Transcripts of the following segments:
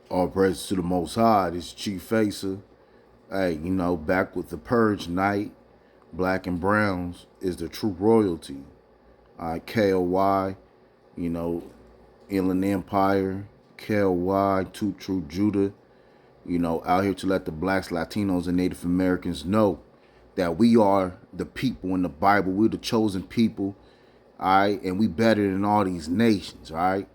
All praise to the Most High. This is Chief Facer. Hey, back with the Purge Night. Black and Browns is the true royalty. K.O.Y, you know, Inland Empire, K.O.Y, Two True Judah, out here to let the blacks, Latinos, and Native Americans know that we are the people in the Bible. We're the chosen people, all right? And we better than all these nations, all right?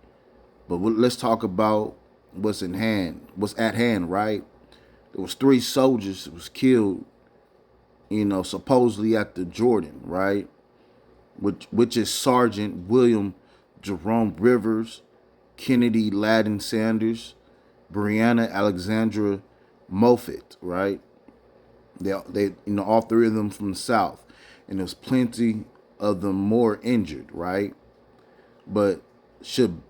But let's talk about what's at hand, right? There was three soldiers that was killed, supposedly at the Jordan, right? Which is Sergeant William Jerome Rivers, Kennedy Ladden Sanders, Brianna Alexandra Moffett, right? They all three of them from the South, and there's plenty of them more injured, right? But should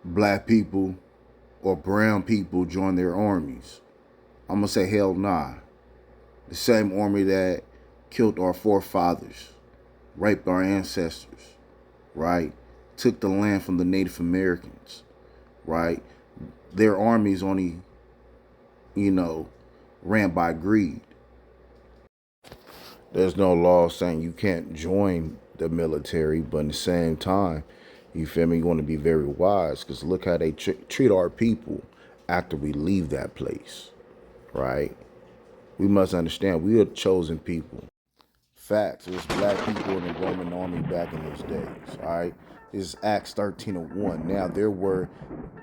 black people or brown people join their armies? I'm gonna say hell nah. The same army that killed our forefathers, raped our ancestors, right? Took the land from the Native Americans, right? Their armies only, you know, ran by greed. There's no law saying you can't join the military, but at the same time, you feel me? You want to be very wise because look how they treat our people after we leave that place, right? We must understand we are chosen people. Facts. It was black people in the Roman army back in those days. All right. This is Acts 13:1. Now there were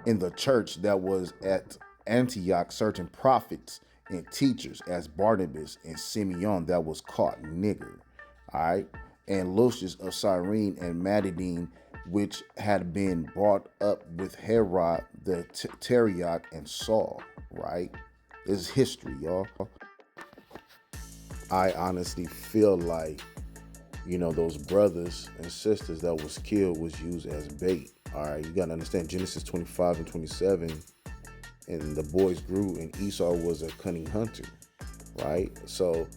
in the church that was at Antioch certain prophets and teachers as Barnabas and Simeon that was caught nigger. All right. And Lucius of Cyrene and Madadine, which had been brought up with Herod the Teriach and Saul. Right. This is history, y'all. I honestly feel like, those brothers and sisters that was killed was used as bait. All right, you got to understand Genesis 25 and 27, and the boys grew, and Esau was a cunning hunter, right? So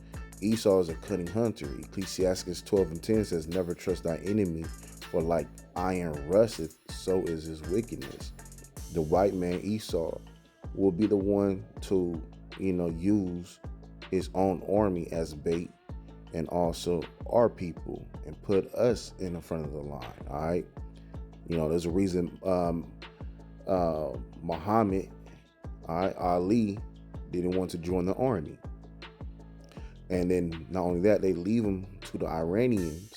Esau is a cunning hunter. Ecclesiastes 12 and 10 says, never trust thy enemy, for like iron rusteth, so is his wickedness. The white man Esau will be the one to, use his own army as bait and also our people and put us in the front of the line. All right. There's a reason Muhammad, Ali didn't want to join the army. And then not only that, they leave him to the Iranians,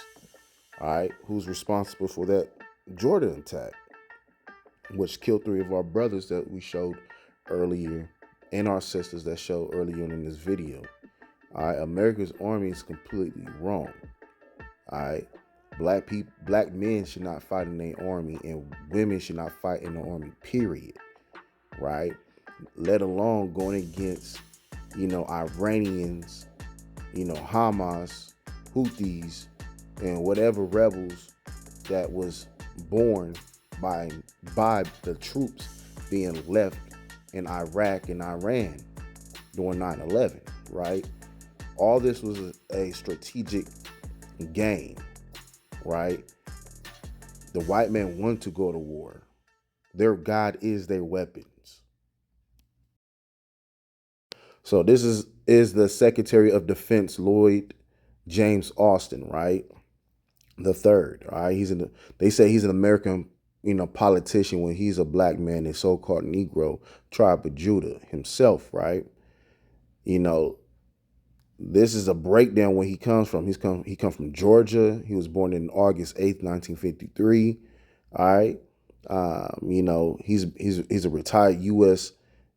all right, who's responsible for that Jordan attack, which killed three of our brothers that we showed earlier and our sisters that showed earlier in this video. All right, America's army is completely wrong. All right, black men should not fight in their army, and women should not fight in the army. Period. Right? Let alone going against, Iranians, Hamas, Houthis, and whatever rebels that was born by the troops being left in Iraq and Iran during 9/11. Right? All this was a strategic game, right? The white man want to go to war. Their God is their weapons. So this is the Secretary of Defense Lloyd James Austin, right? The third, all right? They say he's an American, politician when he's a black man, a so-called Negro tribe of Judah himself, right? You know, This is a breakdown where he comes from. He comes from Georgia. He was born in August 8th, 1953. All right. He's a retired U.S.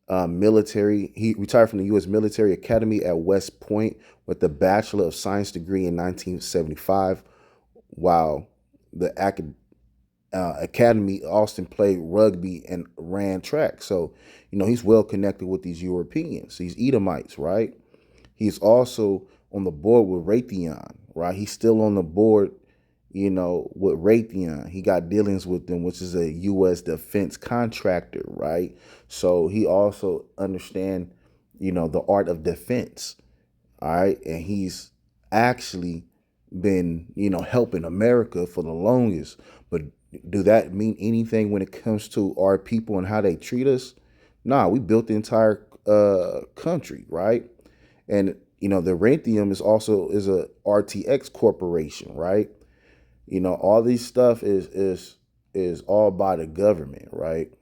Military. He retired from the U.S. Military Academy at West Point with the Bachelor of Science degree in 1975. While the Academy, Austin played rugby and ran track. So, he's well connected with these Europeans, these Edomites, right? He's also on the board with Raytheon, right? He's still on the board, with Raytheon. He got dealings with them, which is a U.S. defense contractor, right? So he also understands, the art of defense, all right? And he's actually been, helping America for the longest. But do that mean anything when it comes to our people and how they treat us? Nah, we built the entire country, right? And the Raytheon is a RTX corporation, right? All these stuff is all by the government, right?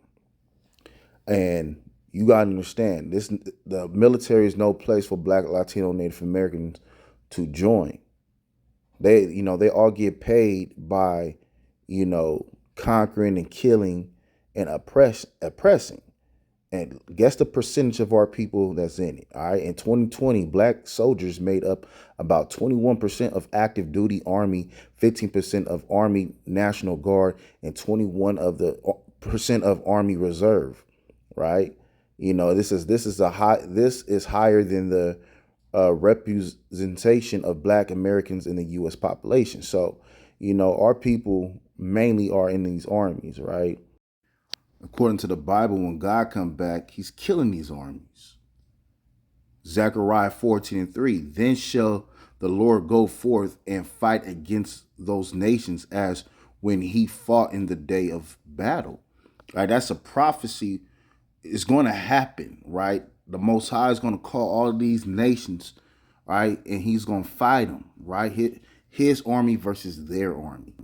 And you gotta understand this: the military is no place for Black, Latino, Native Americans to join. They all get paid by, conquering and killing and oppressing. And guess the percentage of our people that's in it. All right. In 2020, Black soldiers made up about 21% of active duty Army, 15% of Army National Guard, and 21 of the percent of Army Reserve. Right. This is higher than the representation of Black Americans in the U.S. population. So, our people mainly are in these armies, right? According to the Bible, when God come back, he's killing these armies. Zechariah 14:3. Then shall the Lord go forth and fight against those nations as when he fought in the day of battle. Right? That's a prophecy. It's going to happen, right? The Most High is going to call all of these nations, right? And he's going to fight them, right? His army versus their army.